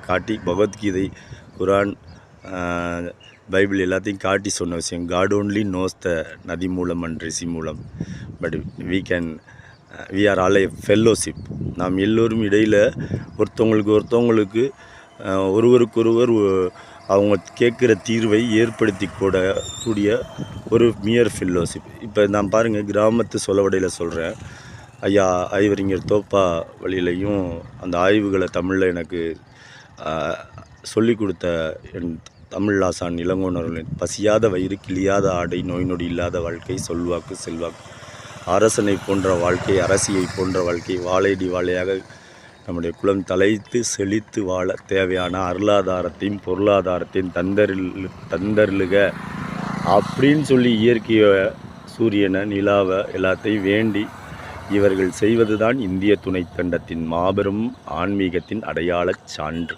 காட்டி பகவத்கீதை, குரான், பைபிள் எல்லாத்தையும் காட்டி சொன்ன விஷயம். காட் ஓன்லி நோஸ் த நதி மூலம் அண்ட் ரிஷி மூலம். But we are all a fellowship. நாம் எல்லோரும் இடையில் ஒருத்தவங்களுக்கு ஒருவருக்கொருவர் அவங்க கேட்குற தீர்வை ஏற்படுத்தி கூடிய ஒரு மியர் ஃபெல்லோஷிப். இப்போ நான் பாருங்கள், கிராமத்து சொலவடையில் சொல்கிறேன். ஐயா ஐவரிஞர் தோப்பா வழியிலையும் அந்த ஆய்வுகளை தமிழில் எனக்கு சொல்லி கொடுத்த என் தமிழ் ஆசான் இளங்கோவனர்களின் பசியாத வயிறு, கிழியாத ஆடை, நோய் நொடி இல்லாத வாழ்க்கை, சொல்வாக்கு செல்வாக்கு, அரசனை போன்ற வாழ்க்கை, அரசியை போன்ற வாழ்க்கை, வாழையடி வாழையாக நம்முடைய குலம் தலைத்து செழித்து வாழ தேவையான அருளாதாரத்தையும் பொருளாதாரத்தையும் தந்தருளுக அப்படின்னு சொல்லி இயற்கையை, சூரியனை, நிலாவை எல்லாத்தையும் வேண்டி இவர்கள் செய்வது தான் இந்திய துணைக்கண்டத்தின் மாபெரும் ஆன்மீகத்தின் அடையாளச் சான்று.